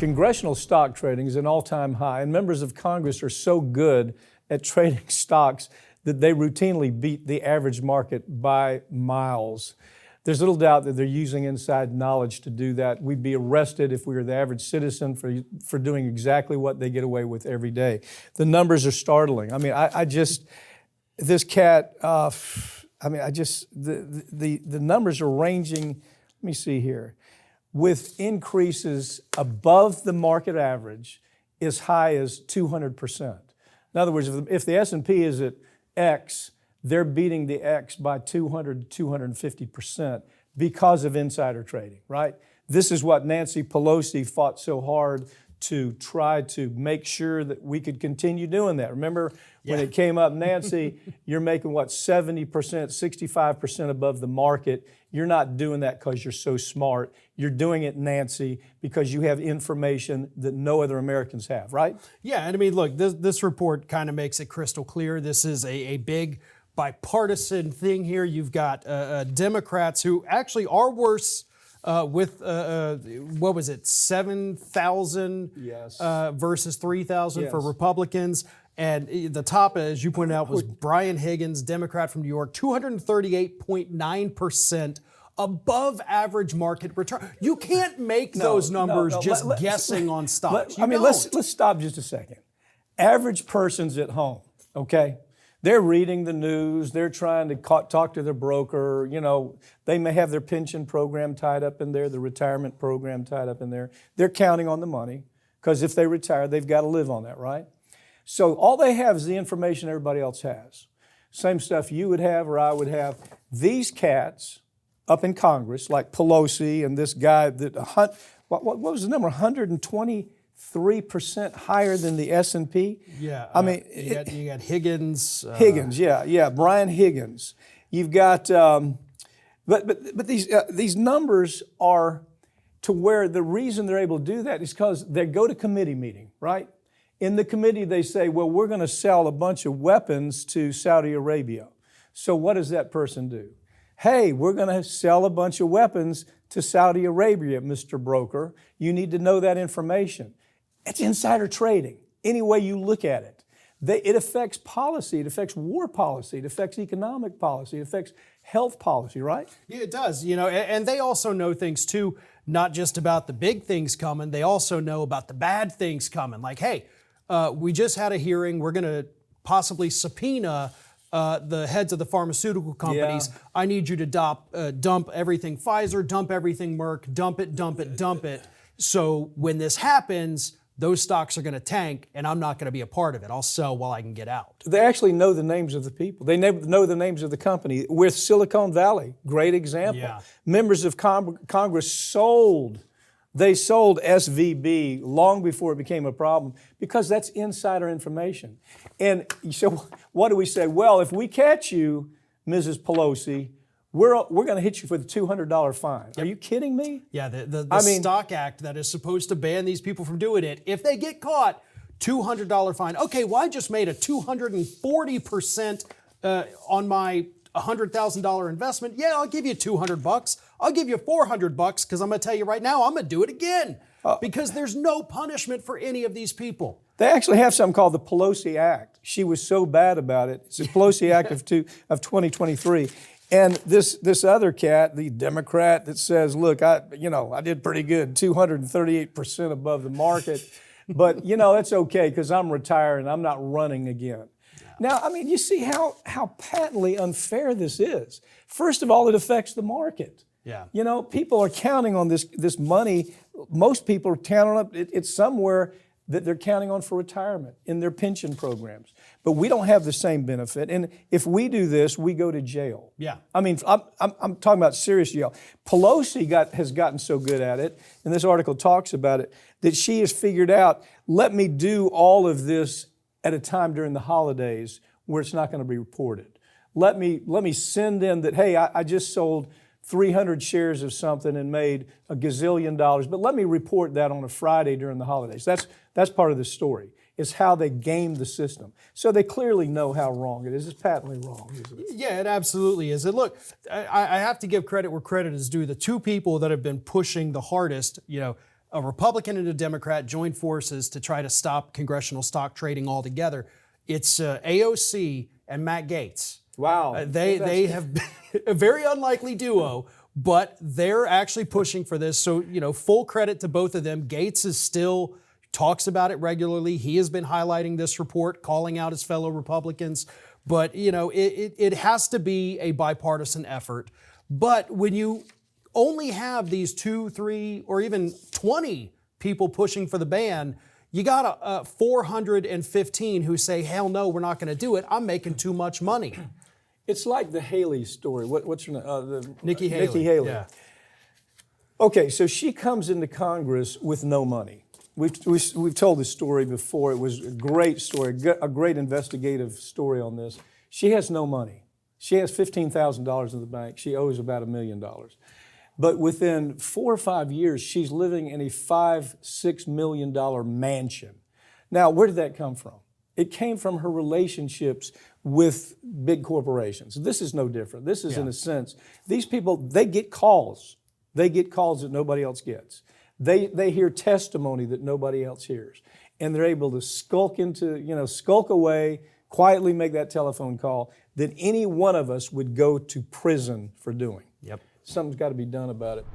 congressional stock trading is an all-time high, and members of Congress are so good at trading stocks that they routinely beat the average market by miles. There's little doubt that they're using inside knowledge to do that. We'd be arrested if we were the average citizen for doing exactly what they get away with every day. The numbers are startling. I mean, this cat, the numbers are ranging, let me see here, with increases above the market average as high as 200%. In other words, if the S&P is at X, they're beating the X by 200 to 250% because of insider trading, right? This is what Nancy Pelosi fought so hard to try to make sure that we could continue doing that. Remember when it came up, Nancy, you're making what, 70%, 65% above the market. You're not doing that because you're so smart. You're doing it, Nancy, because you have information that no other Americans have, right? Yeah, and I mean, look, this report kind of makes it crystal clear. This is a big bipartisan thing here. You've got Democrats who actually are worse with, what was it, 7,000 versus 3,000 for Republicans. And the top, as you pointed out, was Brian Higgins, Democrat from New York, 238.9% above average market return. You can't make those numbers guessing on stocks. Let's stop just a second. Average person's at home, okay? They're reading the news. They're trying to talk to their broker. You know, they may have their pension program tied up in there, the retirement program tied up in there. They're counting on the money because if they retire, they've got to live on that, right? So all they have is the information everybody else has. Same stuff you would have or I would have. These cats up in Congress, like Pelosi and this guy, what was the number? 123% higher than the S&P. Yeah, I mean, you got Higgins. Brian Higgins. You've got, but these numbers are to where the reason they're able to do that is because they go to committee meeting, right? In the committee, they say, well, we're going to sell a bunch of weapons to Saudi Arabia. So what does that person do? Hey, we're going to sell a bunch of weapons to Saudi Arabia, Mr. Broker. You need to know that information. It's insider trading, any way you look at it. It affects policy. It affects war policy. It affects economic policy. It affects health policy, right? Yeah, it does. You know, and they also know things too, not just about the big things coming. They also know about the bad things coming. Like, hey, we just had a hearing. We're going to possibly subpoena the heads of the pharmaceutical companies. Yeah. I need you to dump everything Pfizer, dump everything Merck, dump it. So when this happens, those stocks are going to tank, and I'm not going to be a part of it. I'll sell while I can get out. They actually know the names of the people. They know the names of the company. With Silicon Valley, great example. Yeah. Members of Congress sold SVB long before it became a problem because that's insider information. And so what do we say? Well, if we catch you, Mrs. Pelosi, we're going to hit you for the $200 fine. Are you kidding me? Yeah, the Stock Act that is supposed to ban these people from doing it, if they get caught, $200 fine. Okay, well, I just made a 240% on my $100,000 investment. Yeah, I'll give you $200. I'll give you $400 because I'm going to tell you right now, I'm going to do it again because there's no punishment for any of these people. They actually have something called the Pelosi Act. She was so bad about it. It's the Pelosi Act of 2023. And this other cat, the Democrat that says, look, I did pretty good, 238% above the market. But, that's okay because I'm retiring. I'm not running again. Now, I mean, you see how patently unfair this is. First of all, it affects the market. Yeah. People are counting on this money. Most people are counting on it. It's somewhere that they're counting on for retirement in their pension programs. But we don't have the same benefit. And if we do this, we go to jail. Yeah. I mean, I'm talking about serious jail. Pelosi has gotten so good at it, and this article talks about it, that she has figured out, let me do all of this at a time during the holidays where it's not going to be reported. Let me send in that, hey, I just sold 300 shares of something and made a gazillion dollars, but let me report that on a Friday during the holidays. That's part of the story. It's how they game the system. So they clearly know how wrong it is. It's patently wrong, isn't it? Yeah, it absolutely is. And look, I have to give credit where credit is due. The two people that have been pushing the hardest, a Republican and a Democrat joined forces to try to stop congressional stock trading altogether. It's AOC and Matt Gaetz. Wow. They have been a very unlikely duo, but they're actually pushing for this. So, full credit to both of them. Gaetz is still talks about it regularly. He has been highlighting this report, calling out his fellow Republicans. But, it has to be a bipartisan effort. But when you only have these 2, 3, or even 20 people pushing for the ban, you got 415 who say, hell no, we're not going to do it. I'm making too much money. It's like the Haley story. What's her name? Nikki Haley. Nikki Haley. Yeah. Okay, so she comes into Congress with no money. We've told this story before. It was a great story, a great investigative story on this. She has no money. She has $15,000 in the bank. She owes about $1 million. But within 4 or 5 years, she's living in a $5-6 million mansion. Now, where did that come from? It came from her relationships with big corporations. This is no different. This is, in a sense, these people, they get calls. They get calls that nobody else gets. They hear testimony that nobody else hears. And they're able to skulk away, quietly make that telephone call that any one of us would go to prison for doing. Yep. Something's got to be done about it.